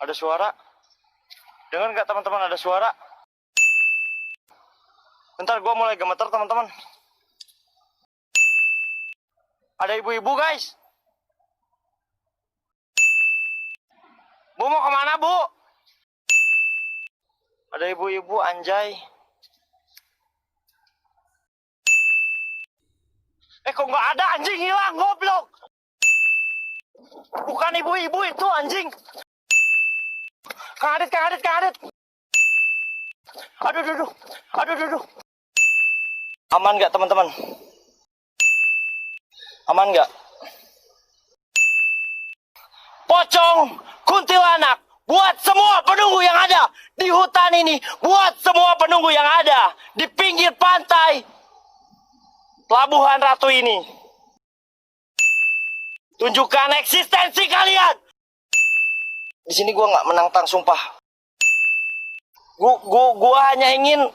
Ada suara. Dengar nggak teman-teman, ada suara? Bentar, gue mulai gemeter teman-teman. Ada ibu-ibu guys. Bu mau kemana bu? Ada ibu-ibu anjay. Kok nggak ada, anjing hilang, goblok. Bukan ibu-ibu itu anjing. Kang Adit. Aduh. Aman nggak teman-teman? Aman nggak? Pocong, kuntilanak, buat semua penunggu yang ada di hutan ini, buat semua penunggu yang ada di pinggir pantai Pelabuhan Ratu ini. Tunjukkan eksistensi kalian. Di sini gua nggak menantang, sumpah. Gua hanya ingin,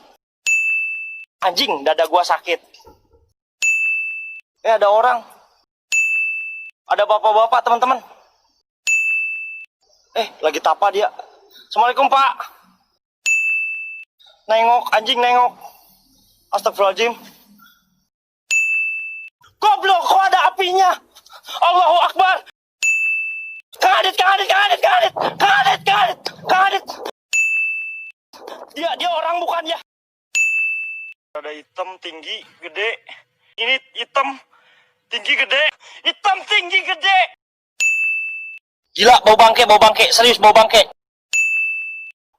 anjing, dada gua sakit. Ada orang. Ada bapak-bapak, teman-teman. Lagi tapa dia. Assalamualaikum, Pak. Nengok, anjing, nengok. Astagfirullahaladzim. Goblok, kok ada apinya? Allahu Akbar. Kang Adit. Dia orang bukan ya? Ada hitam tinggi gede. Ini hitam tinggi gede. Hitam tinggi gede. Gila, bau bangke, serius bau bangke.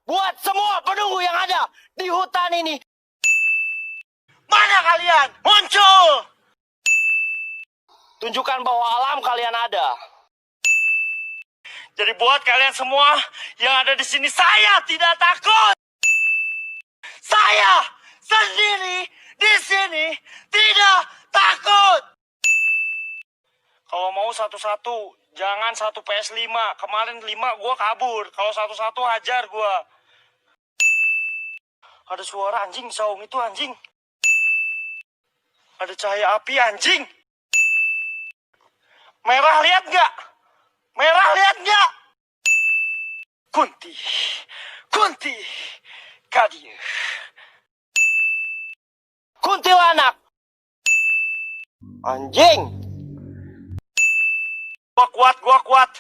Buat semua penunggu yang ada di hutan ini, mana kalian? Muncul! Tunjukkan bahwa alam kalian ada. Jadi buat kalian semua yang ada di sini, saya tidak takut. Saya sendiri di sini tidak takut. Kalau mau satu-satu, jangan satu PS5. Kemarin 5 gue kabur. Kalau satu-satu hajar gue. Ada suara anjing, saung itu anjing. Ada cahaya api anjing. Merah lihat nggak? Kunti. Kadir. Kuntilanak. Anjing. Gua kuat.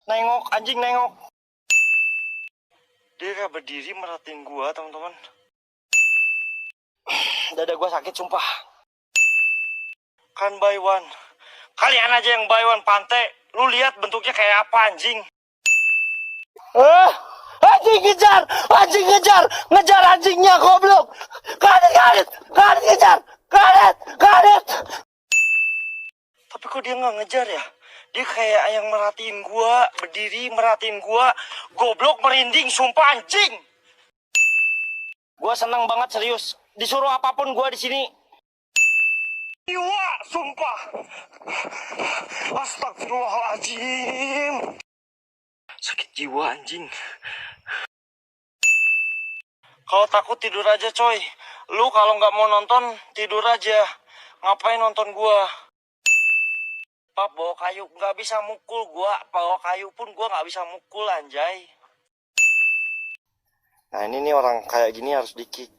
Nengok, anjing nengok. Dia kayak berdiri merhatiin gua, teman-teman. Dada gua sakit, sumpah. Kan buy one. Kalian aja yang buy one, pantai. Lu lihat bentuknya kayak apa, anjing. Anjing ngejar anjingnya, goblok. Kadet, kadet. Tapi kok dia nggak ngejar ya? Dia kayak yang merhatiin gua, berdiri merhatiin gua. Goblok, merinding, sumpah anjing. Gua seneng banget, serius. Disuruh apapun gua di sini. Jiwa, sumpah. Astagfirullahaladzim. Sakit jiwa anjing. Kalau takut tidur aja coy. Lu kalau nggak mau nonton tidur aja. Ngapain nonton gua? Pap, bawa kayu nggak bisa mukul gua. Bawa kayu pun gua nggak bisa mukul, anjay. Nah ini nih orang kayak gini harus di-kick.